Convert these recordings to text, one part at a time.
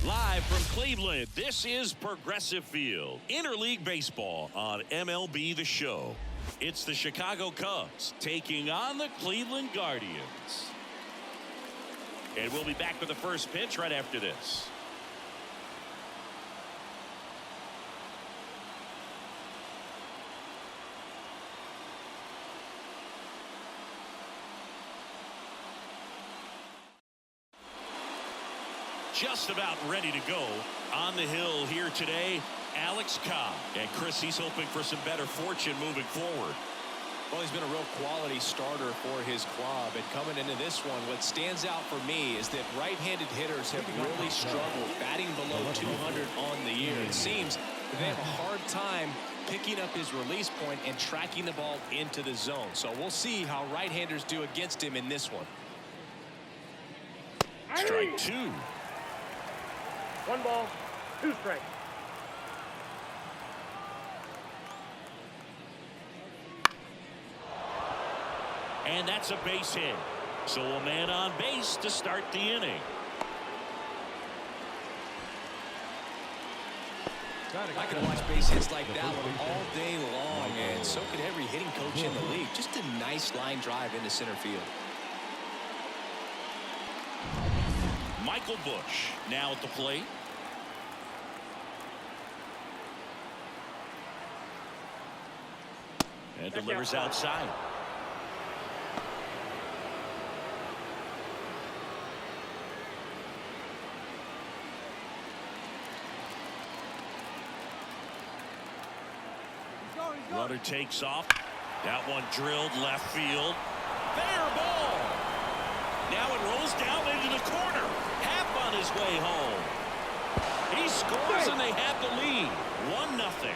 Live from Cleveland, this is Progressive Field. Interleague Baseball on MLB The Show. It's the Chicago Cubs taking on the Cleveland Guardians. And we'll be back with the first pitch right after this. Just about ready to go on the hill here today, Alex Cobb. And Chris, he's hoping for some better fortune moving forward. Well, he's been a real quality starter for his club. And coming into this one, what stands out for me is that right-handed hitters have really struggled batting below 200 on the year. It seems that they have a hard time picking up his release point and tracking the ball into the zone. So we'll see how right-handers do against him in this one. Strike two. 1 ball, 2 strikes. And that's a base hit. So a man on base to start the inning. I could watch base hits like that one all day long, and so could every hitting coach in the league. Just a nice line drive into center field. Michael Busch now at the plate. And delivers outside. Runner takes off. That one drilled left field. Fair ball. Now it rolls down into the corner. Happ on his way home. He scores and they have the lead. 1-0.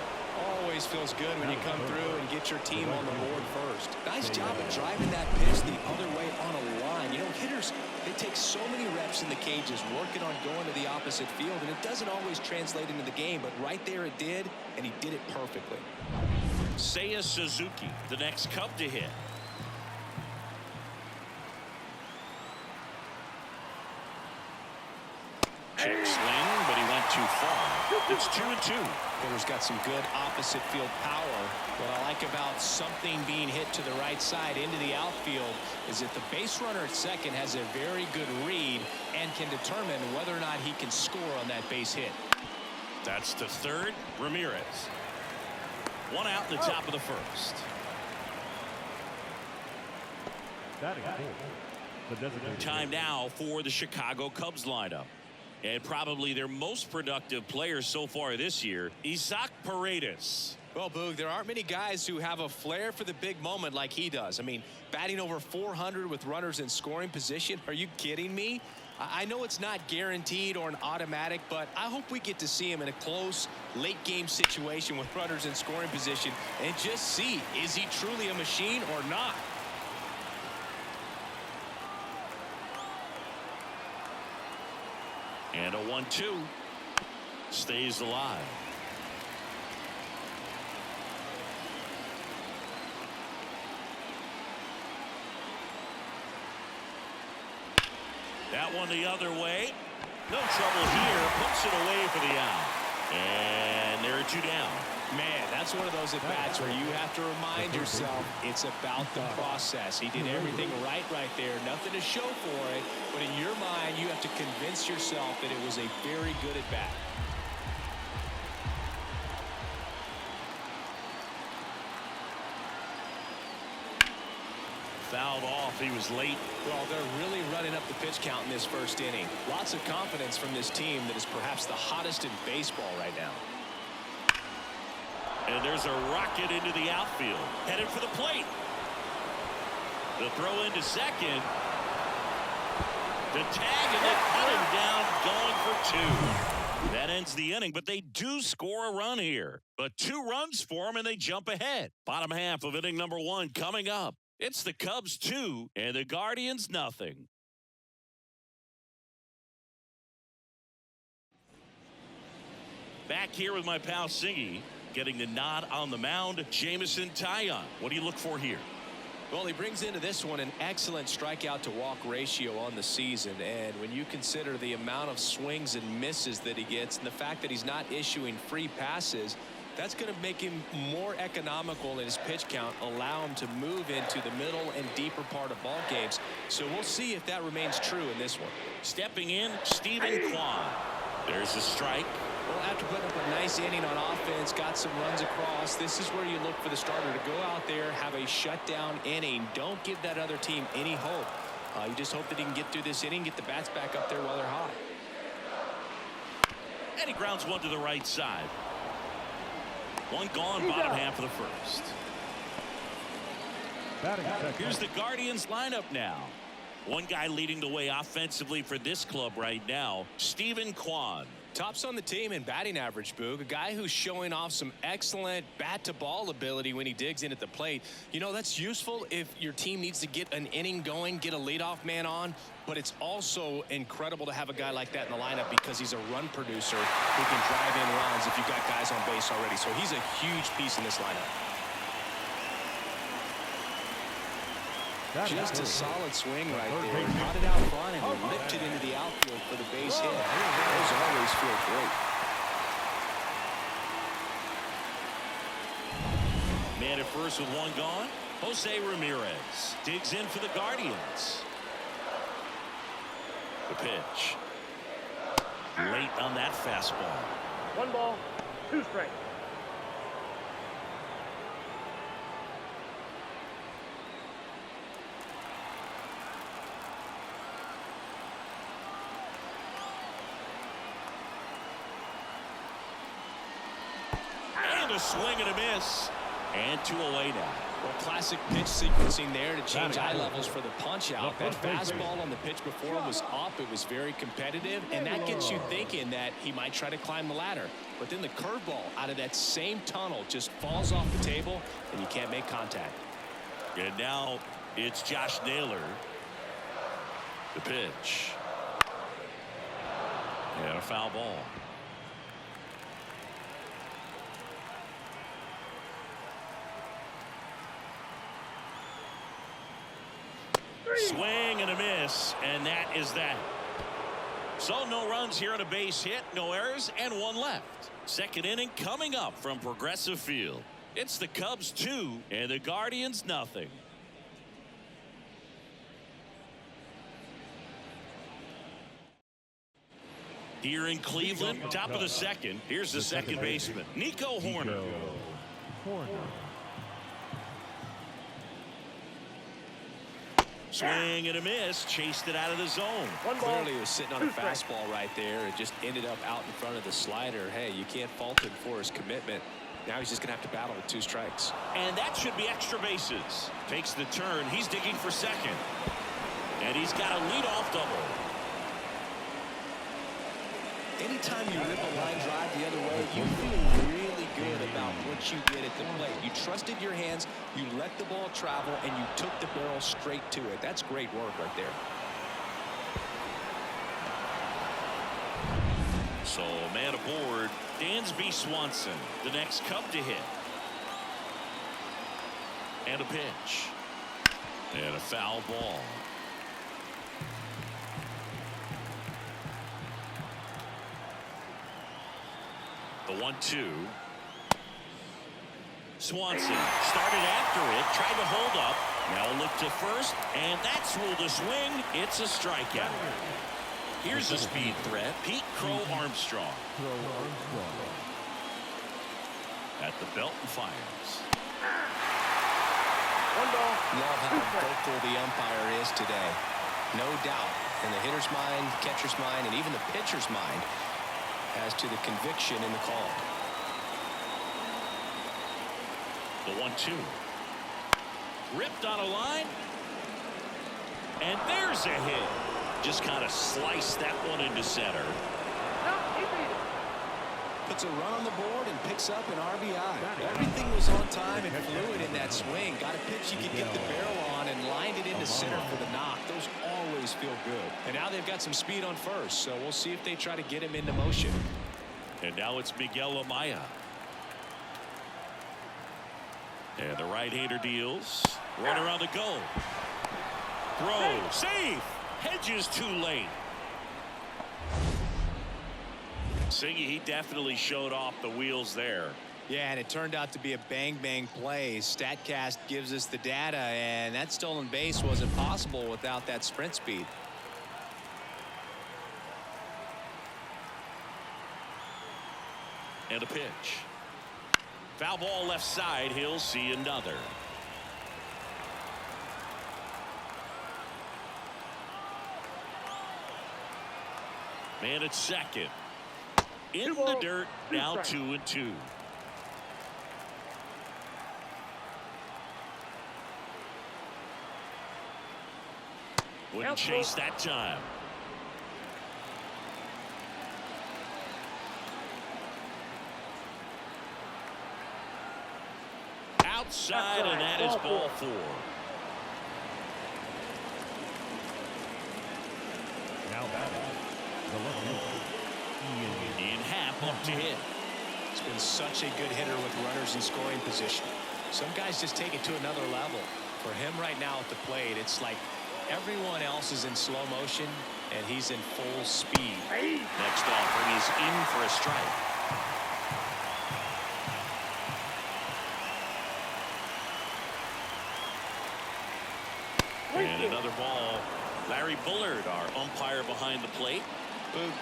Always feels good when you come through and get your team on the board first. Nice job of driving that pitch the other way on a line. You know, hitters, they take so many reps in the cages working on going to the opposite field, and it doesn't always translate into the game, but right there it did, and he did it perfectly. Seiya Suzuki, the next Cub to hit. Check swing, but he went too far. It's 2-2. Hitter's got some good opposite field power. What I like about something being hit to the right side into the outfield is that the base runner at second has a very good read and can determine whether or not he can score on that base hit. That's to third. Ramirez. 1 out in the top of the first. Time now for the Chicago Cubs lineup. And probably their most productive player so far this year, Isaac Paredes. Well, Boog, there aren't many guys who have a flair for the big moment like he does. I mean, batting over 400 with runners in scoring position. Are you kidding me? I know it's not guaranteed or an automatic, but I hope we get to see him in a close, late-game situation with runners in scoring position and just see, is he truly a machine or not? And a 1-2. Stays alive. That one the other way. No trouble here. Puts it away for the out. And there are 2 down. Man, that's one of those at-bats where you have to remind yourself it's about the process. He did everything right there. Nothing to show for it. But in your mind, you have to convince yourself that it was a very good at-bat. Fouled off. He was late. Well, they're really running up the pitch count in this first inning. Lots of confidence from this team that is perhaps the hottest in baseball right now. And there's a rocket into the outfield. Headed for the plate. The throw into second. The tag, and they cut him down, going for 2. That ends the inning, but they do score a run here. But 2 runs for them, and they jump ahead. Bottom half of inning number 1 coming up. It's the Cubs 2 and the Guardians nothing. Back here with my pal Singy, getting the nod on the mound. Jameson Taillon. What do you look for here? Well, he brings into this one an excellent strikeout to walk ratio on the season. And when you consider the amount of swings and misses that he gets and the fact that he's not issuing free passes, that's going to make him more economical in his pitch count, allow him to move into the middle and deeper part of ball games. So we'll see if that remains true in this one. Stepping in, Stephen Kwan. There's a strike. Well, after putting up a nice inning on offense, got some runs across, this is where you look for the starter to go out there, have a shutdown inning. Don't give that other team any hope. You just hope that he can get through this inning, get the bats back up there while they're hot. And he grounds one to the right side. One gone, bottom half of the first. Here's the Guardians lineup now. One guy leading the way offensively for this club right now, Stephen Kwan. Tops on the team in batting average, Boog. A guy who's showing off some excellent bat-to-ball ability when he digs in at the plate. You know, that's useful if your team needs to get an inning going, get a leadoff man on. But it's also incredible to have a guy like that in the lineup because he's a run producer who can drive in runs if you've got guys on base already. So he's a huge piece in this lineup. Just a solid swing right there. Caught it out front and lipped it into the outfield for the base hit. Those always feel great. Man at first with one gone. Jose Ramirez digs in for the Guardians. The pitch. Late on that fastball. 1 ball, 2 strikes. And a swing and a miss. And 2 away now. Well, classic pitch sequencing there to change eye levels for the punch out. That fastball on the pitch before was up. It was very competitive, and that gets you thinking that he might try to climb the ladder. But then the curveball out of that same tunnel just falls off the table, and you can't make contact. And now it's Josh Naylor. The pitch. And a foul ball. Swing and a miss, and that is that. So no runs here on a base hit, no errors, and 1 left. Second inning coming up from Progressive Field. It's the Cubs 2 and the Guardians nothing. Here in Cleveland, top of the second, here's the second baseman, Nico Hoerner. Swing and a miss, chased it out of the zone. Clearly he was sitting on a fastball right there. It just ended up out in front of the slider. Hey, you can't fault him for his commitment. Now he's just going to have to battle with 2 strikes. And that should be extra bases. Takes the turn. He's digging for second. And he's got a leadoff double. Anytime you rip a line drive the other way, you feel really good about what you did at the plate. You trusted your hands, you let the ball travel, and you took the barrel straight to it. That's great work right there. So man aboard, Dansby Swanson, the next Cub to hit. And a pitch. And a foul ball. The 1-2. Swanson started after it, tried to hold up. Now a look to first, and that's ruled a swing. It's a strikeout. Here's a speed threat, Pete Crow Armstrong. At the belt and fires. 1 ball. Love how vocal the umpire is today. No doubt in the hitter's mind, catcher's mind, and even the pitcher's mind as to the conviction in the call. The 1-2. Ripped on a line. And there's a hit. Just kind of sliced that one into center. No, he beat it. Puts a run on the board and picks up an RBI. Everything was on time and fluid in that swing. Got a pitch you could get the barrel on and lined it into center for the knock. Those always feel good. And now they've got some speed on first, so we'll see if they try to get him into motion. And now it's Miguel Amaya. And the right-hander deals. Runner on the go. Throw. Safe. Hedges too late. Singy, he definitely showed off the wheels there. Yeah, and it turned out to be a bang-bang play. StatCast gives us the data, and that stolen base wasn't possible without that sprint speed. And a pitch. Foul ball left side. He'll see another. Man at second. In the dirt. Now 2-2. Wouldn't chase that time. Outside, and that is ball 4. Now batting, the left fielder, Ian Happ up to hit. He's been such a good hitter with runners in scoring position. Some guys just take it to another level. For him right now at the plate, it's like everyone else is in slow motion, and he's in full speed. Next offering is in for a strike. And another ball. Larry Bullard, our umpire behind the plate.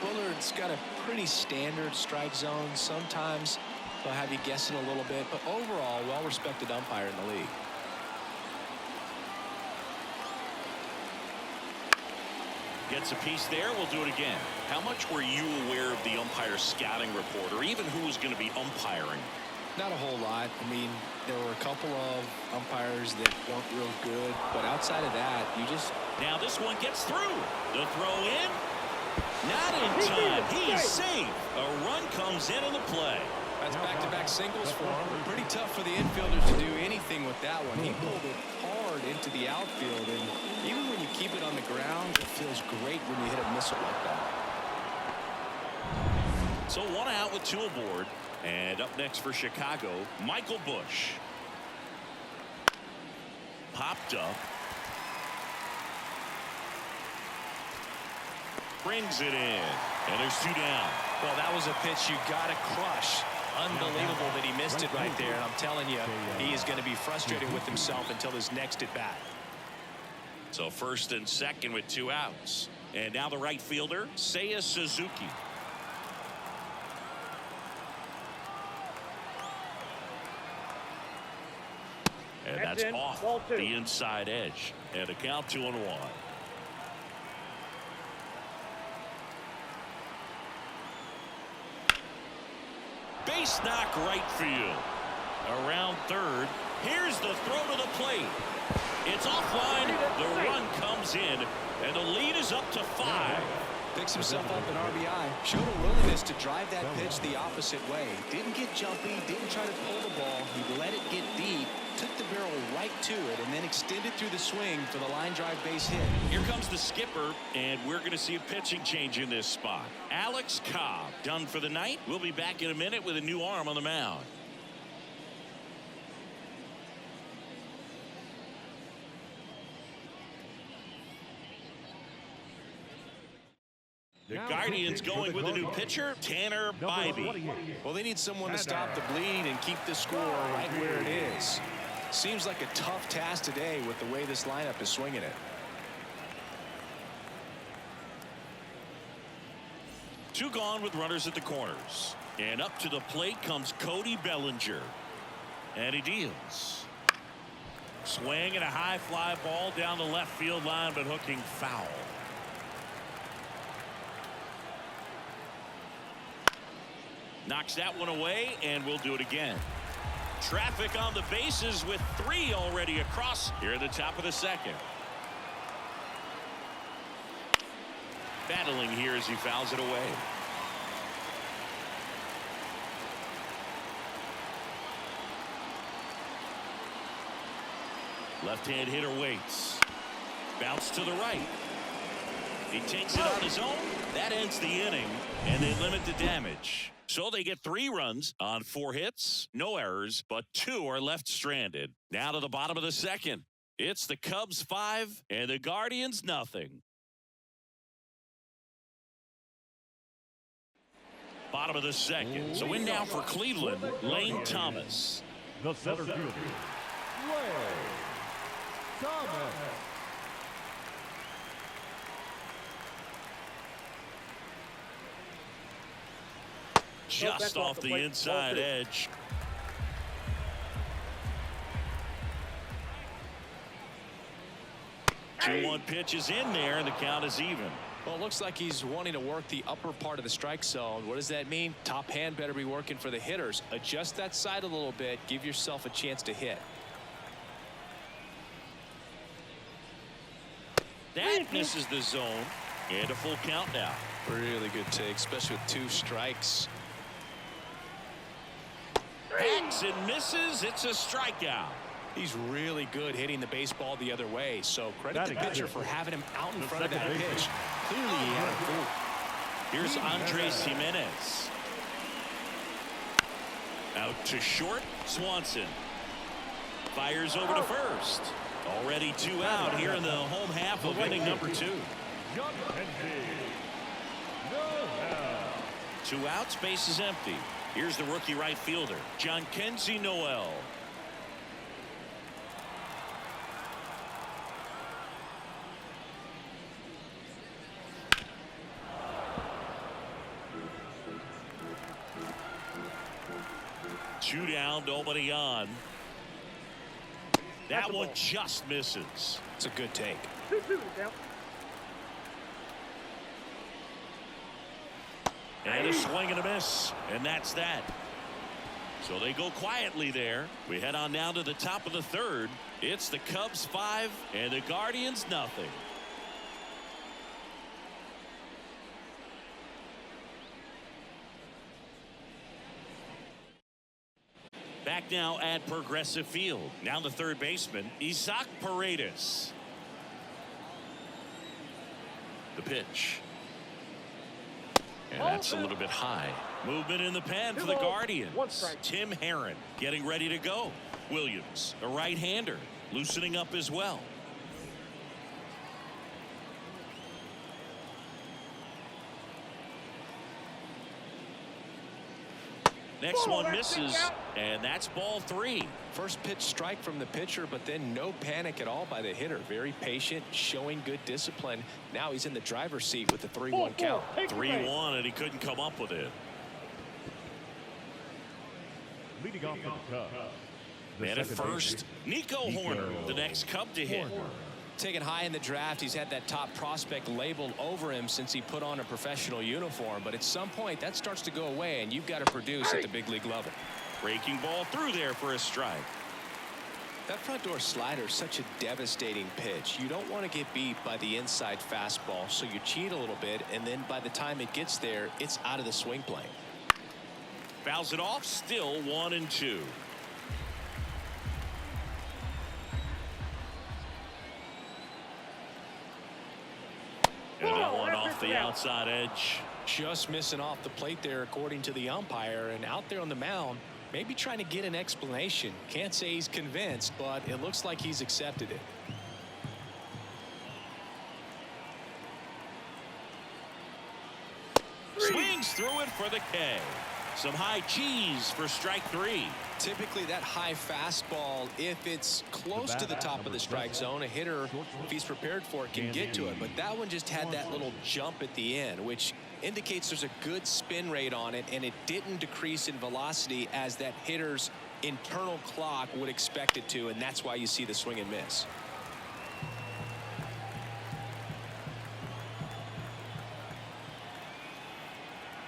Bullard's got a pretty standard strike zone. Sometimes they'll have you guessing a little bit, but overall, well-respected umpire in the league. Gets a piece there. We'll do it again. How much were you aware of the umpire scouting report, or even who was going to be umpiring? Not a whole lot. I mean, there were a couple of umpires that weren't real good, but outside of that, you just... Now this one gets through. The throw in. Not in time. He's safe. A run comes into the play. That's back-to-back singles for him. Pretty tough for the infielders to do anything with that one. He pulled it hard into the outfield, and even when you keep it on the ground, it feels great when you hit a missile like that. So 1 out with 2 aboard. And up next for Chicago, Michael Busch. Popped up. Brings it in. And there's 2 down. Well, that was a pitch you got to crush. Unbelievable that he missed it right there. And I'm telling you, he is going to be frustrated with himself until his next at bat. So first and second with 2 outs. And now the right fielder, Seiya Suzuki. And that's off the inside edge. And a count 2-1. Base knock right field. Around third. Here's the throw to the plate. It's offline. The run comes in. And the lead is up to 5. Picks himself up an RBI. Showed a willingness to drive that pitch the opposite way. Didn't get jumpy. Didn't try to pull the ball. He let it get deep. Took the barrel right to it and then extended through the swing for the line drive base hit. Here comes the skipper, and we're going to see a pitching change in this spot. Alex Cobb done for the night. We'll be back in a minute with a new arm on the mound. The Guardians going with a new pitcher, Tanner Bybee. Well, they need someone to stop the bleed and keep the score right where it is. Seems like a tough task today with the way this lineup is swinging it. 2 gone with runners at the corners. And up to the plate comes Cody Bellinger. And he deals. Swing and a high fly ball down the left field line, but hooking foul. Knocks that one away, and we'll do it again. Traffic on the bases with 3 already across here at the top of the second. Battling here as he fouls it away. Left-hand hitter waits. Bounce to the right. He takes it on his own. That ends the inning, and they limit the damage. So they get 3 runs on 4 hits, no errors, but 2 are left stranded. Now to the bottom of the second. It's the Cubs 5 and the Guardians nothing. Bottom of the second. So in now for Cleveland, Lane Thomas. The center fielder, Lane Thomas. Just off the inside edge. Hey. 2-1 pitch is in there, and the count is even. Well, it looks like he's wanting to work the upper part of the strike zone. What does that mean? Top hand better be working for the hitters. Adjust that side a little bit. Give yourself a chance to hit. That misses the zone, and a full count now. Really good take, especially with 2 strikes. Hacks and misses. It's a strikeout. He's really good hitting the baseball the other way, so credit the pitcher for having him out in front of that pitch. Clearly he had a fool. Here's Andres Jimenez. Out to short. Swanson fires over to first. Already 2 out here in the home half of inning number 2. 2 outs, base is empty. Here's the rookie right fielder, John Kenzie Noel. Two down, nobody on. That one just misses. It's a good take. 2-2 to count. And a swing and a miss, and that's that. So they go quietly there. We head on down to the top of the 3rd. It's the Cubs 5 and the Guardians nothing. Back now at Progressive Field. Now the third baseman, Isaac Paredes. The pitch. And that's a little bit high. Movement in the pen for the Guardians. Tim Herron getting ready to go. Williams, a right-hander, loosening up as well. Next one misses, and that's ball 3. First pitch strike from the pitcher, but then no panic at all by the hitter. Very patient, showing good discipline. Now he's in the driver's seat with the 3-1 count. 3-1, and he couldn't come up with it. Leading off for the Cubs. Man at first, Nico Horner, the next Cub to hit. Taken high in the draft, he's had that top prospect labeled over him since he put on a professional uniform. But at some point, that starts to go away, and you've got to produce at the big league level. Breaking ball through there for a strike. That front door slider is such a devastating pitch. You don't want to get beat by the inside fastball, so you cheat a little bit, and then by the time it gets there, it's out of the swing plane. Fouls it off, still 1-2. And that one off the outside edge. Just missing off the plate there, according to the umpire, and out there on the mound, maybe trying to get an explanation. Can't say he's convinced, but it looks like he's accepted it. Swings through it for the K. Some high cheese for strike 3. Typically that high fastball, if it's close to the top of the strike zone, a hitter, if he's prepared for it, can get to it. But that one just had that little jump at the end, which indicates there's a good spin rate on it, and it didn't decrease in velocity as that hitter's internal clock would expect it to, and that's why you see the swing and miss.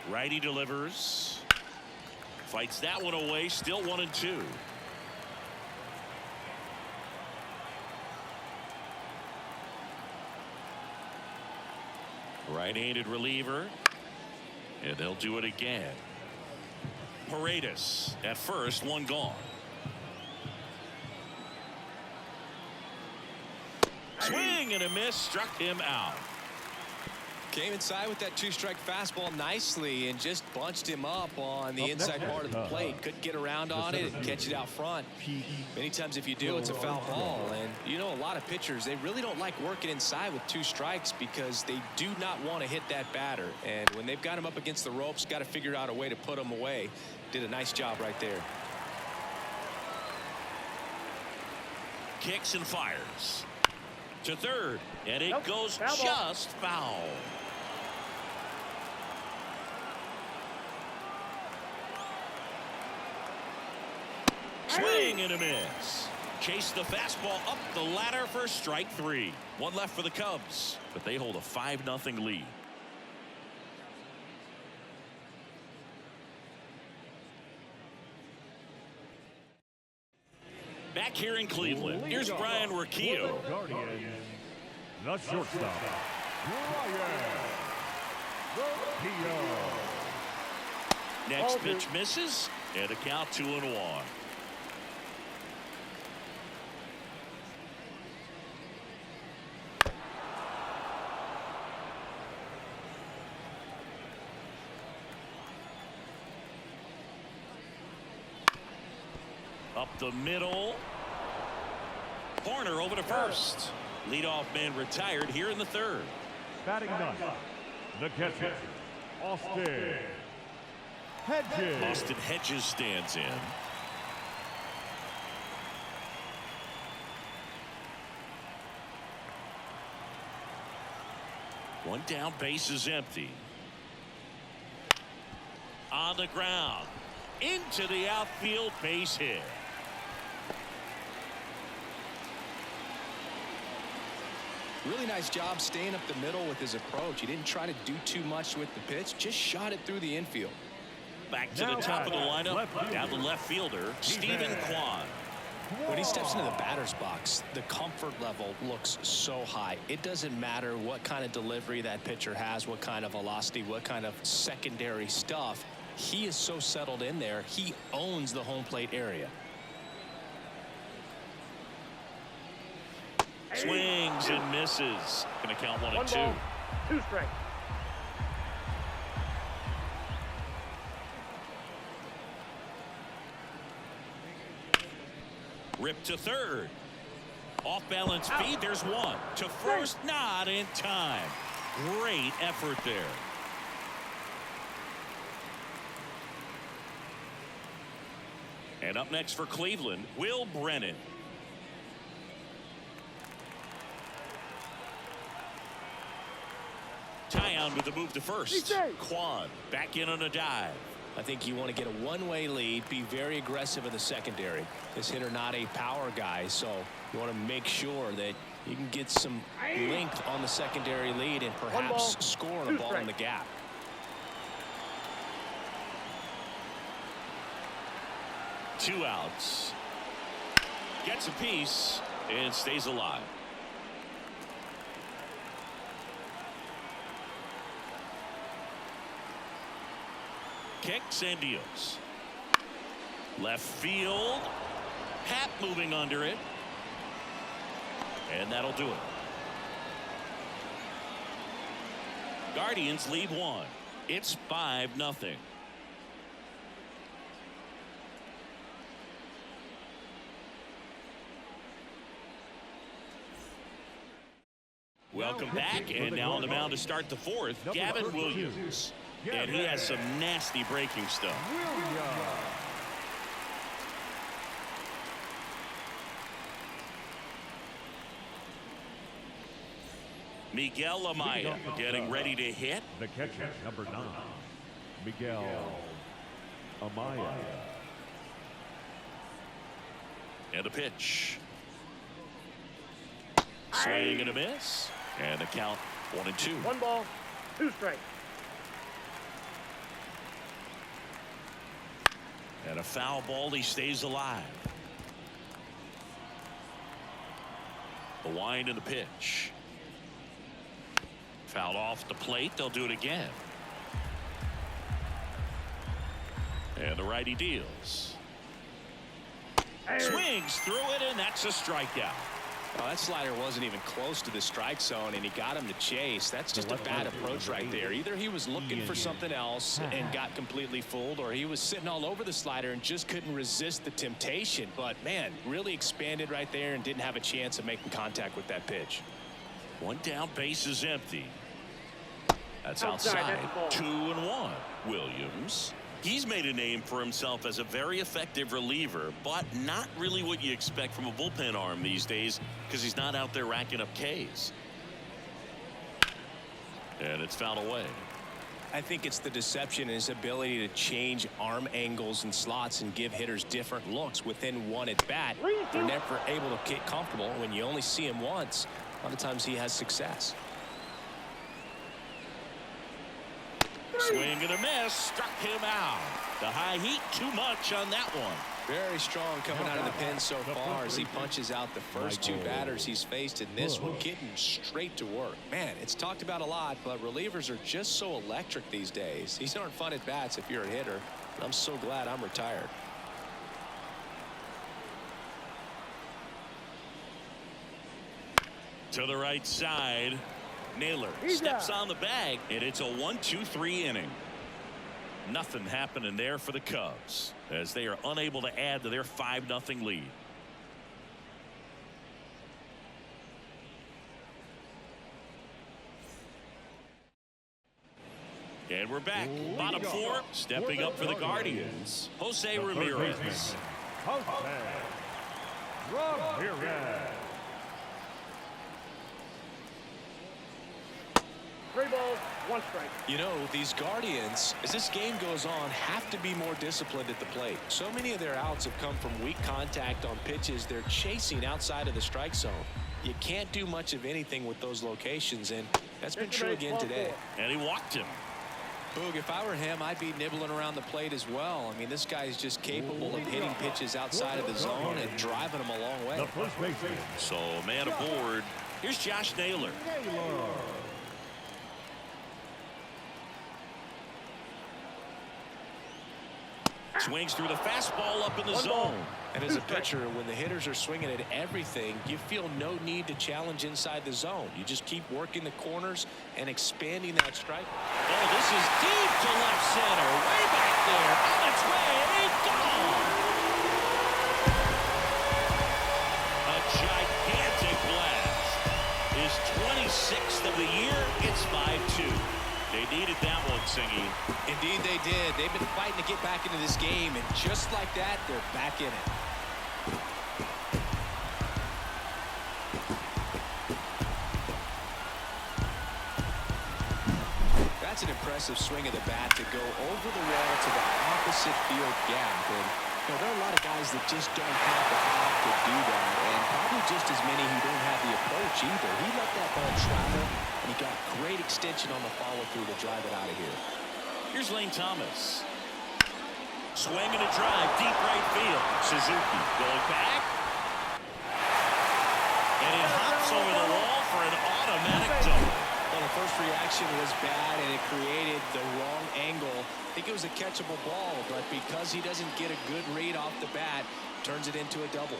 Righty delivers. Fights that one away, still 1-2. Right-handed reliever. And they'll do it again. Paredes at first, one gone. Swing and a miss, struck him out. Came inside with that two-strike fastball nicely and just bunched him up on the inside part of the plate. Couldn't get around on it and catch it out front. Many times if you do, it's a foul ball. And you know, a lot of pitchers, they really don't like working inside with two strikes because they do not want to hit that batter. And when they've got him up against the ropes, got to figure out a way to put him away. Did a nice job right there. Kicks and fires to third, and it goes Foul ball. just foul. Swing and a miss. Chase the fastball up the ladder for strike 3. One left for the Cubs, but they hold a 5-0 lead. Back here in Cleveland, here's Brian Urquillo. Guardians, the shortstop, Brian Urquillo. Next pitch misses, and a count 2-1. Up the middle. Corner over to first. Leadoff man retired here in the third. Batting ninth, the catcher, Austin Hedges. Austin Hedges stands in. One down, base is empty. On the ground. Into the outfield, base hit. Really nice job staying up the middle with his approach. He didn't try to do too much with the pitch, just shot it through the infield. Back to the top of the lineup, down the left fielder, Stephen Kwan. When he steps into the batter's box, the comfort level looks so high. It doesn't matter what kind of delivery that pitcher has, what kind of velocity, what kind of secondary stuff. He is so settled in there, he owns the home plate area. Swings and misses. Gonna count 1 and 2. 2 strikes. Ripped to third. Off balance feed. There's one. To first, not in time. Great effort there. And up next for Cleveland, Will Brennan. Tyon with the move to first. Kwan back in on a dive. I think you want to get a one-way lead, be very aggressive in the secondary. This hitter not a power guy, so you want to make sure that you can get some length on the secondary lead and perhaps score on a ball in the gap. Two outs. Gets a piece and stays alive. Kicks and deals. Left field. Happ moving under it. And that'll do it. Guardians lead 1. It's 5-0. Welcome back, and now on the mound to start the 4th, Gavin Williams. And he has some nasty breaking stuff. Miguel Amaya getting ready to hit. The catcher, number 9, Miguel Amaya. And a pitch. Swing and a miss. And the count 1 and 2. 1 ball, 2 strikes. And a foul ball, he stays alive. The wind and the pitch. Fouled off the plate. They'll do it again. And the righty deals. Swings through it, and that's a strikeout. Oh, that slider wasn't even close to the strike zone, and he got him to chase. That's just a bad approach right there. Either he was looking for something else and got completely fooled, or he was sitting all over the slider and just couldn't resist the temptation. But, man, really expanded right there and didn't have a chance of making contact with that pitch. One down, base is empty. That's outside. 2-1. Williams. He's made a name for himself as a very effective reliever, but not really what you expect from a bullpen arm these days because he's not out there racking up Ks. And it's fouled away. I think it's the deception in his ability to change arm angles and slots and give hitters different looks within one at bat. They're never able to get comfortable. When you only see him once, a lot of times he has success. Swing and a miss, struck him out. The high heat, too much on that one. Very strong coming out of the pen so far as he punches out the first two batters he's faced in this one, getting straight to work. Man, it's talked about a lot, but relievers are just so electric these days. These aren't fun at bats if you're a hitter. I'm so glad I'm retired. To the right side. Naylor steps on the bag, and it's a 1-2-3 inning. Nothing happening there for the Cubs as they are unable to add to their 5-0 lead. And we're back. Bottom four, stepping up for the Guardians. Jose Ramirez. Jose Ramirez. 3 balls, 1 strike. You know, these Guardians, as this game goes on, have to be more disciplined at the plate. So many of their outs have come from weak contact on pitches they're chasing outside of the strike zone. You can't do much of anything with those locations, and that's been true again today. And he walked him. Boog, if I were him, I'd be nibbling around the plate as well. I mean, this guy is just capable of hitting pitches outside of the zone and driving them a long way. The first baseman. So, man aboard. Here's Josh Naylor. Swings through the fastball up in the zone. And as a pitcher, when the hitters are swinging at everything, you feel no need to challenge inside the zone. You just keep working the corners and expanding that strike. Oh, this is deep to left center. Way back there. On its way. Gone. A gigantic blast. His 26th of the year. It's 5-2. They needed that one, Singy. Indeed they did. They've been fighting to get back into this game, and just like that, they're back in it. That's an impressive swing of the bat to go over the wall to the opposite field gap. And you know, there are a lot of guys that just don't have the power to do that, and probably just as many who don't have the approach either. He let that ball travel, and he got great extension on the follow-through to drive it out of here. Here's Lane Thomas. Swing and a drive, deep right field. Suzuki going back. And it hops over the wall for an automatic double. Well, the first reaction was bad, and it created the wrong angle. I think it was a catchable ball, but because he doesn't get a good read off the bat, turns it into a double.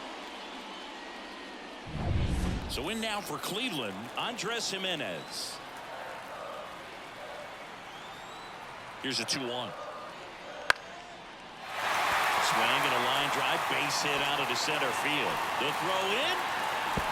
So in now for Cleveland, Andres Jimenez. Here's a 2-1. Swing and a line drive, base hit out of the center field. The throw in,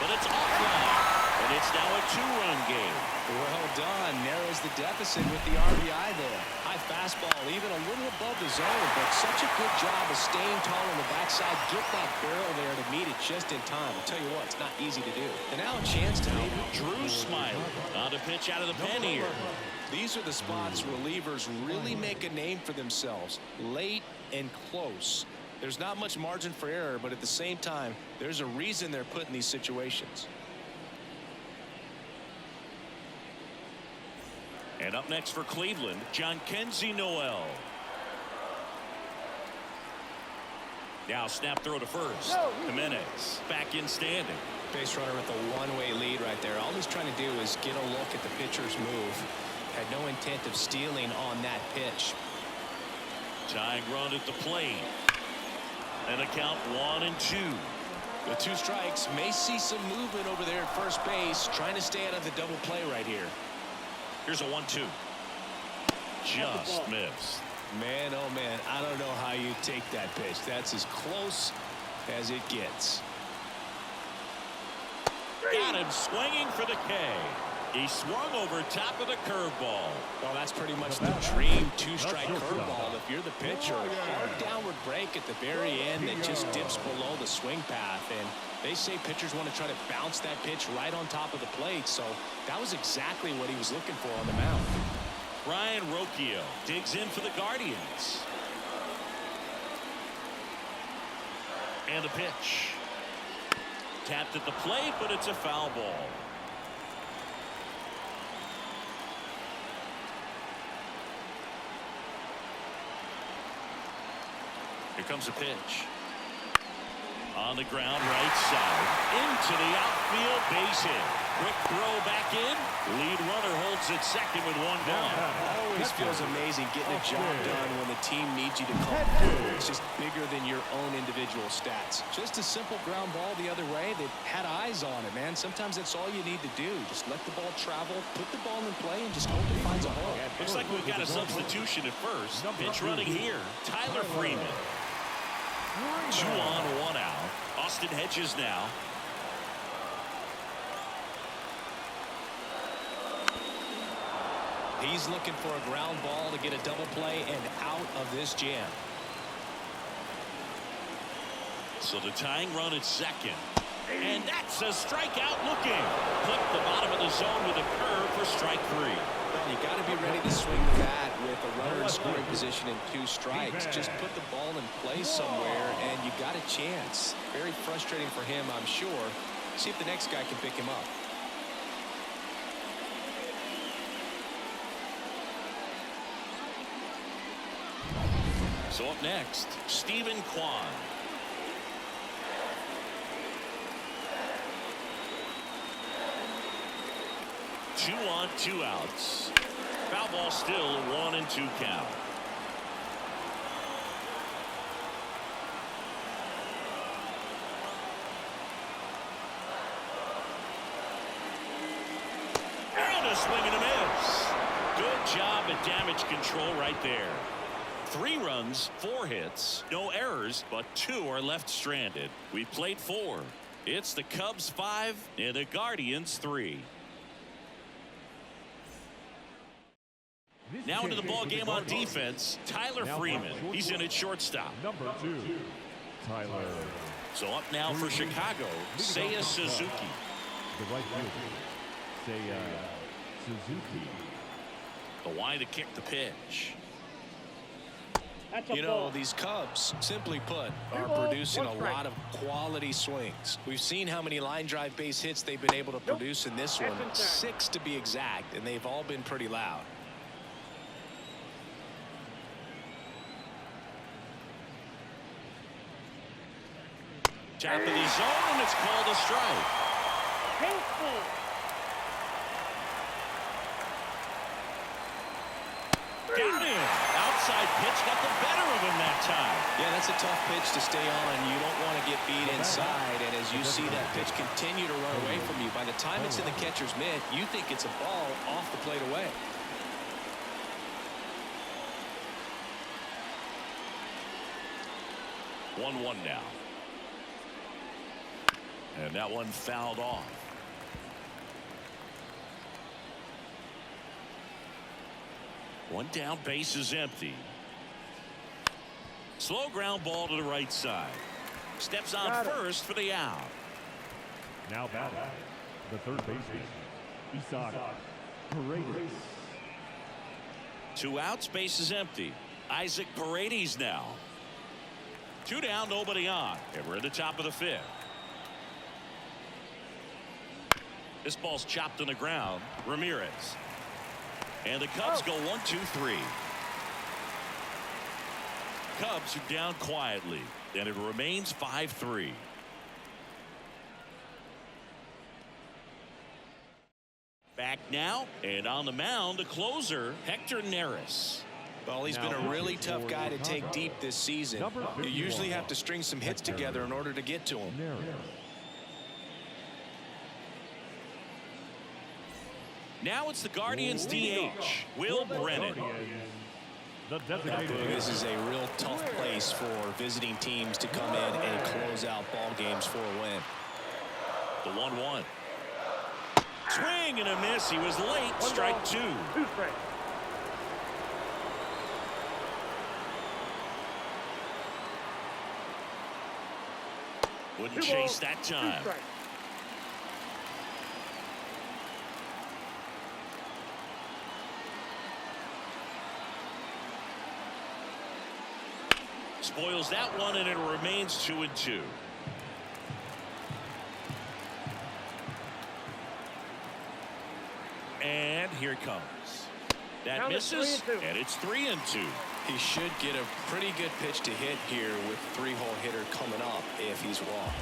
but it's offline. And it's now a 2-run game. Well done. Narrows the deficit with the RBI there. High fastball, even a little above the zone, but such a good job of staying tall on the backside. Get that barrel there to meet it just in time. I'll tell you what, it's not easy to do. And now a chance to make it. Drew Smiley on the pitch out of the pen here. These are the spots relievers really make a name for themselves. Late and close. There's not much margin for error, but at the same time, there's a reason they're put in these situations. And up next for Cleveland, Jhonkensy Noel. Now snap throw to first. Jimenez back in standing. Base runner with a one-way lead right there. All he's trying to do is get a look at the pitcher's move. Had no intent of stealing on that pitch. Tying run at the plate. And a count 1-2. The 2 strikes. May see some movement over there at first base, trying to stay out of the double play right here. Here's a 1-2. Just missed. Man, oh man, I don't know how you take that pitch. That's as close as it gets. Got him swinging for the K. He swung over top of the curveball. Well, that's pretty much the dream 2-strike curveball. If you're the pitcher, hard downward break at the very end that just dips below the swing path. And they say pitchers want to try to bounce that pitch right on top of the plate. So that was exactly what he was looking for on the mound. Ryan Rocchio digs in for the Guardians. And a pitch. Tapped at the plate, but it's a foul ball. Here comes a pitch. On the ground, right side. Into the outfield, base hit. Quick throw back in. Lead runner holds at second with 1 down. Always feels amazing getting a job done when the team needs you to come through. It's just bigger than your own individual stats. Just a simple ground ball the other way that had eyes on it, man. Sometimes that's all you need to do. Just let the ball travel, put the ball in play, and just hope it finds a hole. Looks like we've got a substitution at first. Pitch running here. Tyler Freeman. 2 on, 1 out. Austin Hedges now. He's looking for a ground ball to get a double play and out of this jam. So the tying run at second. And that's a strikeout looking. Clip the bottom of the zone with a curve for strike 3. Well, you got to be ready to swing the bat with a runner in scoring position and 2 strikes. Just put the ball in play somewhere and you got a chance. Very frustrating for him, I'm sure. See if the next guy can pick him up. So up next, Stephen Kwan. Two on, 2 outs. Foul ball still, 1-2 count. And a swing and a miss. Good job at damage control right there. 3 runs, 4 hits, no errors, but 2 are left stranded. We played 4. It's the Cubs 5 and the Guardians 3. Now into the ball game on defense, Tyler Freeman. He's in at shortstop. Number 2, Tyler. So up now for Chicago, Seiya Suzuki. The right fielder, Seiya Suzuki. The wide to kick the pitch. You know, these Cubs, simply put, are producing a lot of quality swings. We've seen how many line drive base hits they've been able to produce in this one. 6 to be exact, and they've all been pretty loud. Top of the zone, and it's called a strike. Got him. Outside pitch got the better of him that time. Yeah, that's a tough pitch to stay on. You don't want to get beat inside, and as you see that pitch continue to run away from you, by the time it's in the catcher's mitt, you think it's a ball off the plate away. One now. And that one fouled off. One down, base is empty. Slow ground ball to the right side. Steps on first for the out. Now batting, the third baseman, Isaac Paredes. 2 outs, base is empty. Isaac Paredes now. 2 down, nobody on. And we're at the top of the 5th. This ball's chopped on the ground. Ramirez. And the Cubs go 1-2-3. Cubs are down quietly, and it remains 5-3. Back now, and on the mound, the closer, Hector Neris. Well, he's been a really tough guy to take deep this season. You usually have to string some hits together in order to get to him. Now it's the Guardians DH, Will Brennan. The designated This is a real tough place for visiting teams to come in and close out ball games for a win. The 1-1. Swing and a miss. He was late. Strike 2. 2 strikes. Wouldn't chase that time. Spoils that one, and it remains 2-2. And here it comes. That Now misses, 3-2. and it's 3-2. He should get a pretty good pitch to hit here with 3-hole hitter coming up if he's walked.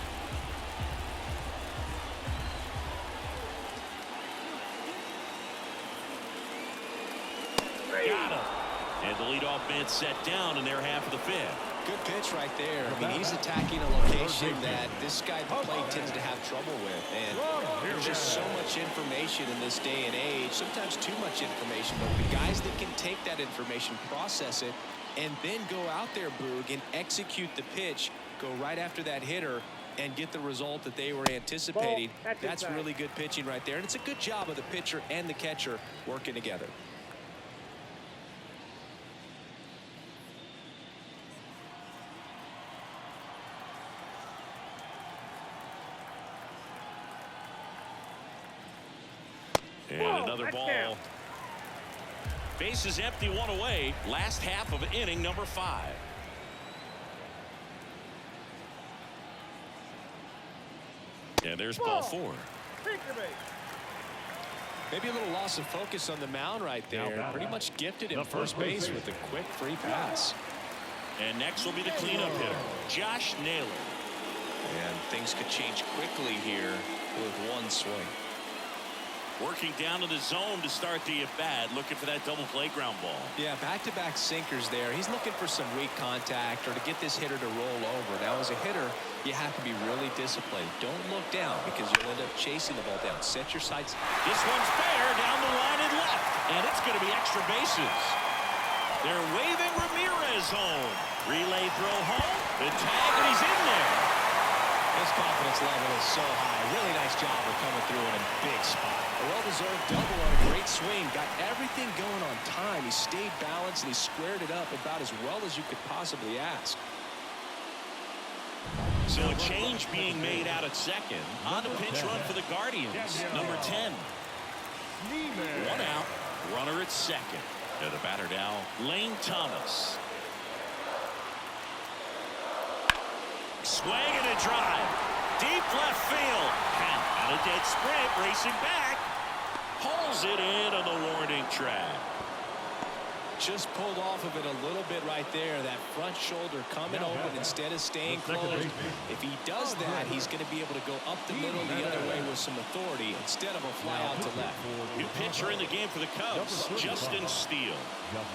Got him. And the leadoff man set down in their half of the fifth. Good pitch right there. I mean, he's attacking a location that this guy at the plate tends to have trouble with. And there's just so much information in this day and age, sometimes too much information. But the guys that can take that information, process it, and then go out there, Boog, and execute the pitch, go right after that hitter, and get the result that they were anticipating. That's really good pitching right there. And it's a good job of the pitcher and the catcher working together. And another ball. Base is empty, 1 away. Last half of inning number 5. And there's ball 4. Maybe a little loss of focus on the mound right there. Pretty much gifted him first base with a quick free pass. And next will be the cleanup hitter, Josh Naylor. And things could change quickly here with one swing. Working down to the zone to start the at-bat, looking for that double play ground ball. Yeah, back-to-back sinkers there. He's looking for some weak contact or to get this hitter to roll over. Now, as a hitter, you have to be really disciplined. Don't look down because you'll end up chasing the ball down. Set your sights. This one's fair down the line and left, and it's going to be extra bases. They're waving Ramirez home. Relay throw home. The tag, and he's in there. His confidence level is so high. Really nice job of coming through in a big spot. A well-deserved double on a great swing. Got everything going on time. He stayed balanced and he squared it up about as well as you could possibly ask. So a change being made out at second. On the pinch run for the Guardians. Number 10. 1 out. Runner at second. And the batter now, Lane Thomas. Swing and a drive. Deep left field. Count on a dead sprint. Racing back. Hauls it in on the warning track. Just pulled off of it a little bit right there. That front shoulder coming open instead of staying closed. If he does that, he's going to be able to go up the middle the other way with some authority instead of a fly out to left. New pitcher in the game for the Cubs, Justin Steele.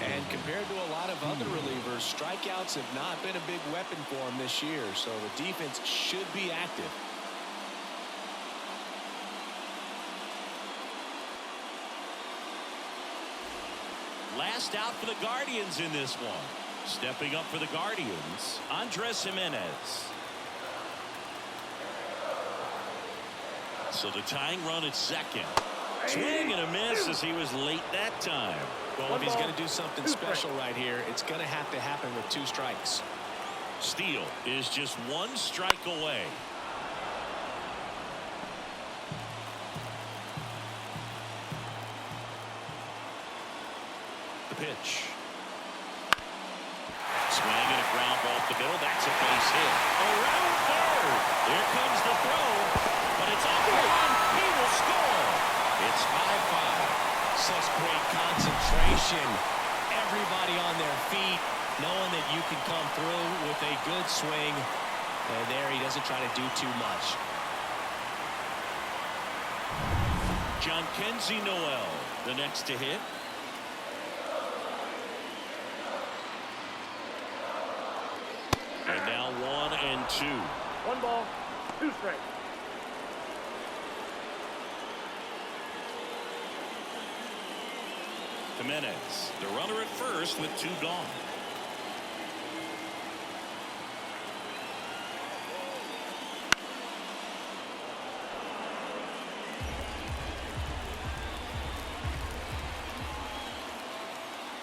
And compared to a lot of other relievers, strikeouts have not been a big weapon for him this year. So the defense should be active. Last out for the Guardians in this one. Stepping up for the Guardians, Andres Jimenez. So the tying run at second. Swing and a miss as he was late that time. Well, if he's going to do something special right here, it's going to have to happen with 2 strikes. Steele is just 1 strike away. The pitch. Swing and a ground ball off the middle. That's a base hit. Around third. Here comes the throw. But it's off the line. He will score. It's 5-5. Such great concentration. Everybody on their feet, knowing that you can come through with a good swing. And there he doesn't try to do too much. John Kenzie Noel, the next to hit. And now 1-2. 1 ball, 2 strikes. Jimenez, the runner at first with 2 gone.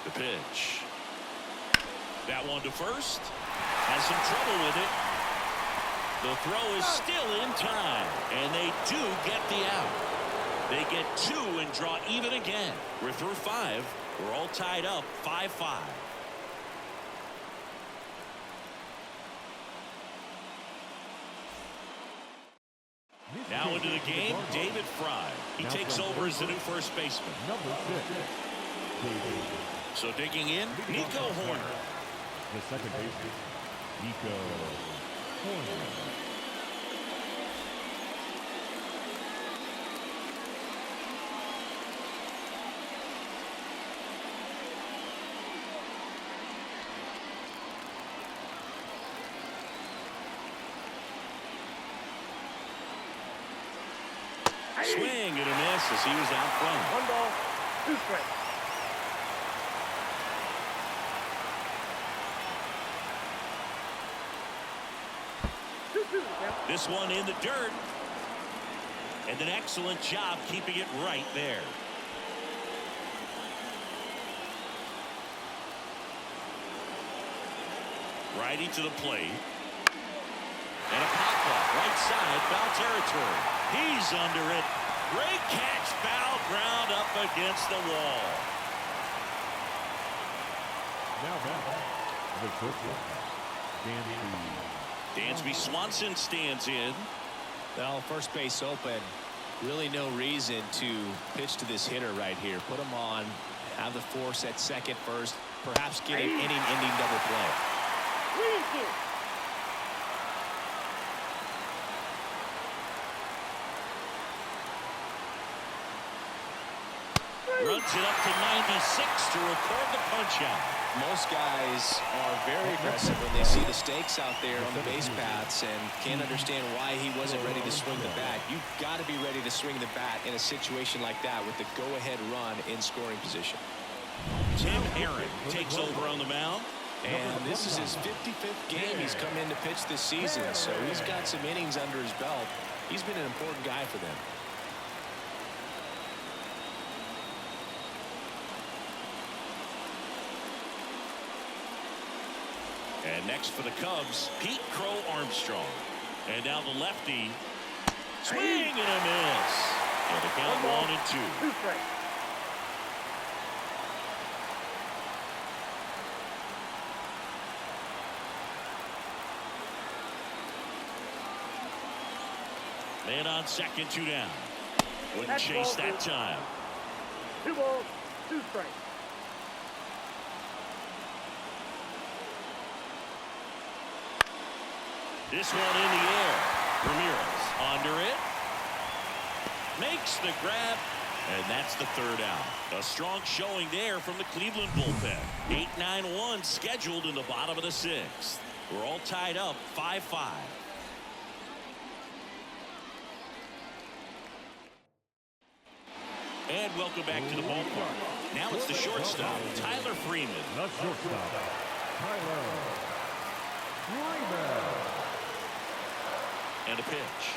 The pitch. That one to first. Has some trouble with it. The throw is still in time, and they do get the out. They get 2 and draw even again. We're through 5. We're all tied up 5-5. Now into the game, David Fry. He takes over as the new first baseman. Number 6. So digging in, Nico Horner. The second baseman, Nico Horner. Swing and a miss as he was out front. 1 ball, 2 strikes. This one in the dirt. And an excellent job keeping it right there. Righty to the plate. And a pop-up right side, foul territory. He's under it. Great catch, foul ground up against the wall. Now back. The first one, Dansby Swanson stands in. Well, first base open. Really no reason to pitch to this hitter right here. Put him on, have the force at second first, perhaps get an inning-ending double play. Runs it up to 96 to record the punch out. Most guys are very aggressive when they see the stakes out there on the base paths and can't understand why he wasn't ready to swing the bat. You've got to be ready to swing the bat in a situation like that with the go-ahead run in scoring position. Tim Aaron takes over on the mound. And this is his 55th game he's come in to pitch this season, so he's got some innings under his belt. He's been an important guy for them. And next for the Cubs, Pete Crow Armstrong. And now the lefty. Swing and a miss. And the count 1-2. 2 strikes. Man on second, 2 down. Wouldn't chase that time. 2 balls, 2 strikes. This one in the air. Ramirez under it. Makes the grab. And that's the 3rd out. A strong showing there from the Cleveland bullpen. 8-9-1 scheduled in the bottom of the 6th. We're all tied up 5-5. And welcome back to the ballpark. Now it's the shortstop, Tyler Freeman. The shortstop, Tyler Freeman. And a pitch.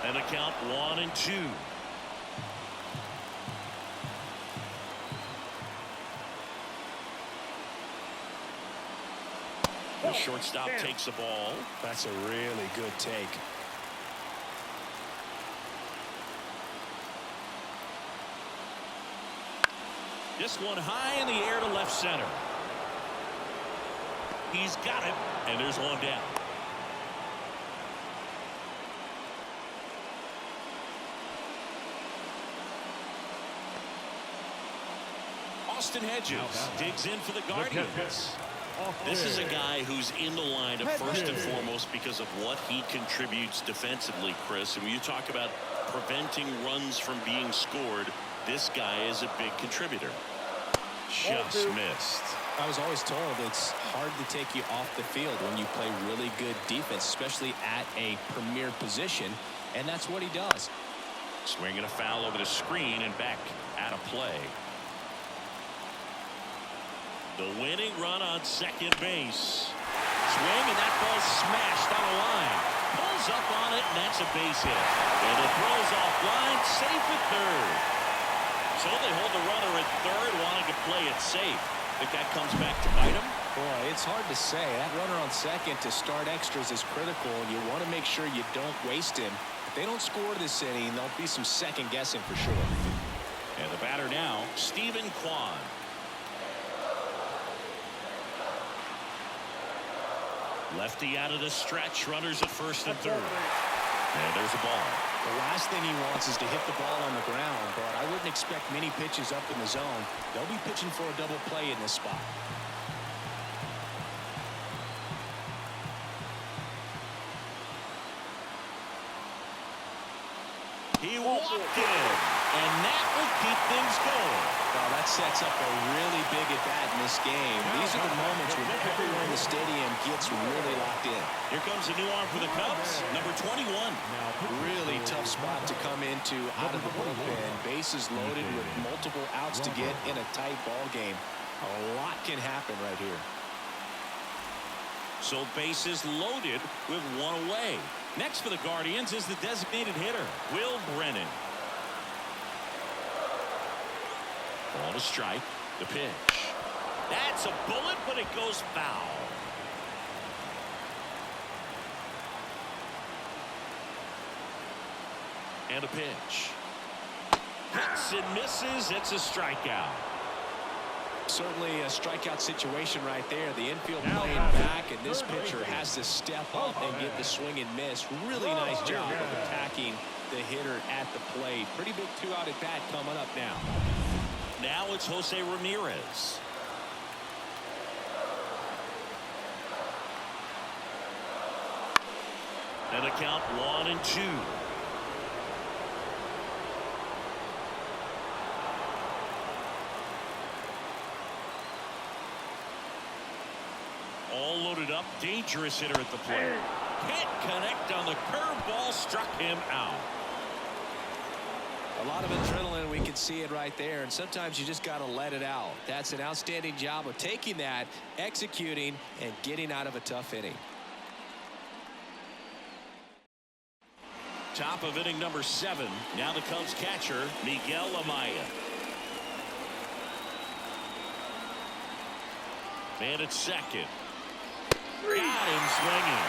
And a count 1-2. The shortstop takes the ball. That's a really good take. This one high in the air to left center. He's got it, and there's one down. Austin Hedges digs in for the Guardians. This is a guy who's in the lineup first and foremost because of what he contributes defensively, Chris. And when you talk about preventing runs from being scored, this guy is a big contributor. Just missed. I was always told it's hard to take you off the field when you play really good defense, especially at a premier position, and that's what he does. Swinging a foul over the screen and back out of play. The winning run on second base. Swing, and that ball smashed on the line. Pulls up on it, and that's a base hit. And it throws offline, safe at third. So they hold the runner at third, wanting to play it safe. Think that comes back to bite him? Boy, it's hard to say. That runner on second to start extras is critical, and you want to make sure you don't waste him. If they don't score this inning, there'll be some second guessing for sure. And the batter now, Stephen Kwan. Lefty out of the stretch, runners at first and third. And there's a ball. The last thing he wants is to hit the ball on the ground, but I wouldn't expect many pitches up in the zone. They'll be pitching for a double play in this spot. He walked in, and that will keep things going. Well, that sets up a really big at-bat in this game. These are the moments when everyone in the stadium gets really locked in. Here comes a new arm for the Cubs, number 21. Really tough spot to come into out of the bullpen. Bases loaded with multiple outs to get in a tight ball game. A lot can happen right here. So bases loaded with one away. Next for the Guardians is the designated hitter, Will Brennan. Ball to strike. The pitch. That's a bullet, but it goes foul. And a pitch. Hits and misses. It's a strikeout. Certainly a strikeout situation right there. The infield playing back, and this pitcher has to step up and get the swing and miss. Really nice job of attacking the hitter at the plate. Pretty big two-out at bat coming up now. Now it's Jose Ramirez. And a count 1-2. All loaded up, dangerous hitter at the plate. Can't connect on the curveball, struck him out. A lot of adrenaline, we can see it right there, and sometimes you just got to let it out. That's an outstanding job of taking that, executing, and getting out of a tough inning. Top of inning number 7. Now the Cubs catcher, Miguel Amaya. Man at second. Got him swinging.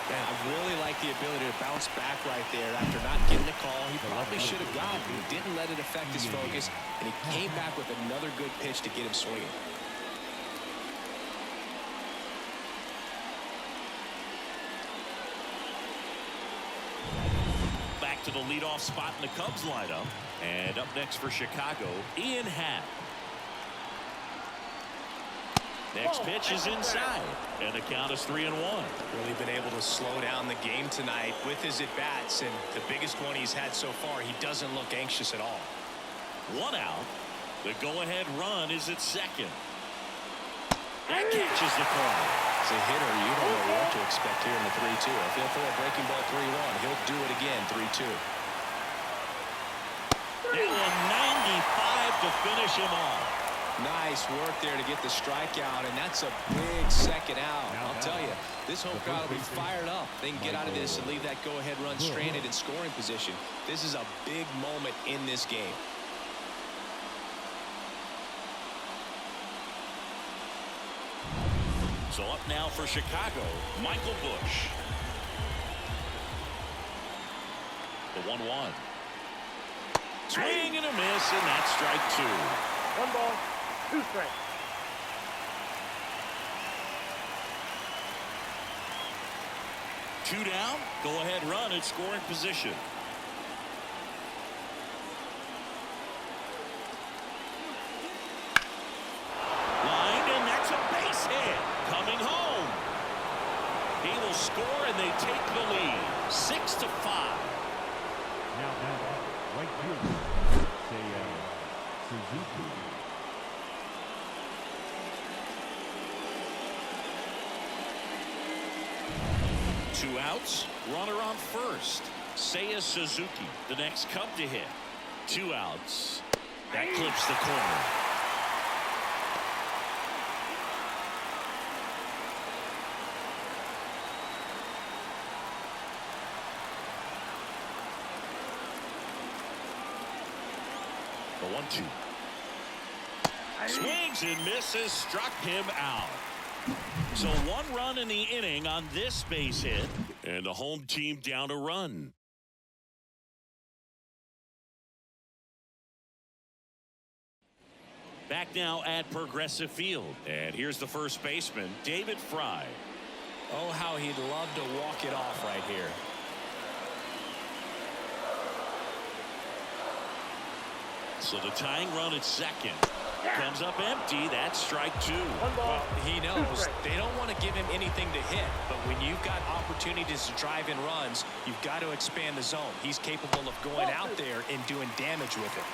Man, I really like the ability to bounce back right there after not getting the call he probably should have gotten. He didn't let it affect his focus, and he came back with another good pitch to get him swinging. Back to the leadoff spot in the Cubs lineup. And up next for Chicago, Ian Happ. Next pitch is inside, and the count is 3-1. Really been able to slow down the game tonight with his at-bats, and the biggest one he's had so far, he doesn't look anxious at all. 1 out. The go-ahead run is at second. That catches the corner. As a hitter, you don't know what to expect here in the 3-2. If he'll throw a breaking ball 3-1, he'll do it again 3-2. That one 95 to finish him off. Nice work there to get the strikeout, and that's a big second out. I'll tell you, this home crowd will be fired up. They can get out of this and leave that go-ahead run stranded in scoring position. This is a big moment in this game. So up now for Chicago, Michael Busch. The 1-1. Swing and a miss, and that's strike 2. 1 ball, 2 strikes. Two down, go ahead run in scoring position. Lined, and that's a base hit. Coming home. He will score, and they take the lead. 6-5. Now, right here, say, Suzuki. Two outs, runner on first. Seiya Suzuki, the next Cub to hit. 2 outs. That clips the corner. The 1-2. Swings and misses, struck him out. So 1 run in the inning on this base hit, and the home team down a run. Back now at Progressive Field, and here's the first baseman, David Fry. Oh, how he'd love to walk it off right here. So the tying run at second comes up empty. That's strike 2. Well, he knows they don't want to give him anything to hit, but when you've got opportunities to drive in runs, you've got to expand the zone. He's capable of going out there and doing damage with it.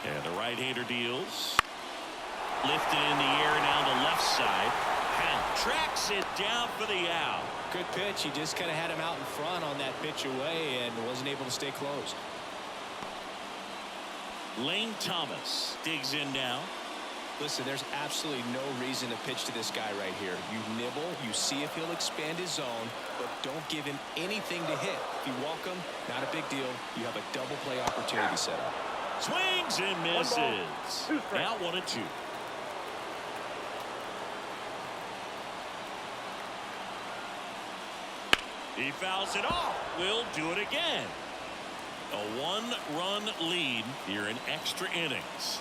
And the right-hander deals. Lifted in the air now the left side. And tracks it down for the out. Good pitch. He just kind of had him out in front on that pitch away and wasn't able to stay close. Lane Thomas digs in now. Listen, there's absolutely no reason to pitch to this guy right here. You nibble, you see if he'll expand his zone, but don't give him anything to hit. If you walk him, not a big deal. You have a double play opportunity set up. Swings and misses. Now 1-2. He fouls it off. We'll do it again. A 1-run lead here in extra innings.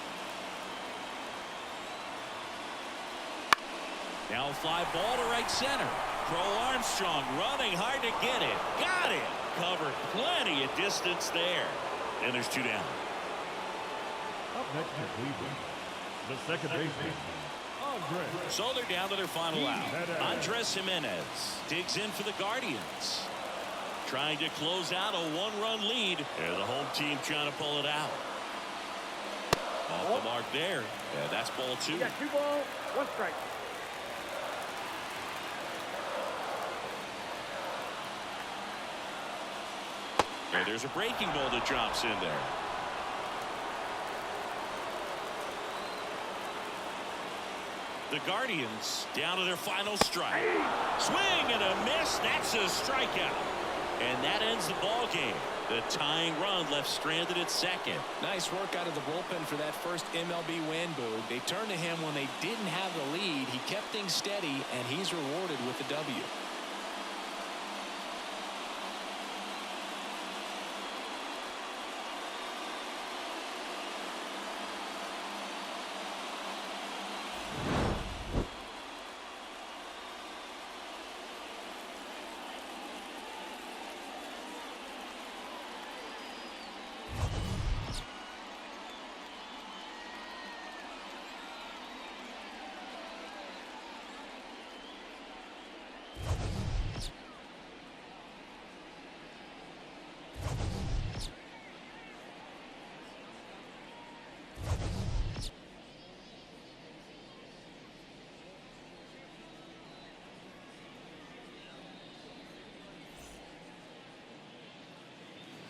Now a fly ball to right center. Crow Armstrong running hard to get it. Got it. Covered plenty of distance there. And there's 2 down. Up next for Cleveland, the second baseman, Andres. So they're down to their final out. Andres Jimenez digs in for the Guardians. Trying to close out a 1-run lead. And the home team trying to pull it out. Off the mark there. Yeah, that's ball 2. You got 2 balls, 1 strike. And there's a breaking ball that drops in there. The Guardians down to their final strike. Swing and a miss. That's a strikeout. And that ends the ball game. The tying run left stranded at second. Nice work out of the bullpen for that first MLB win, Boo. They turned to him when they didn't have the lead. He kept things steady, and he's rewarded with the W.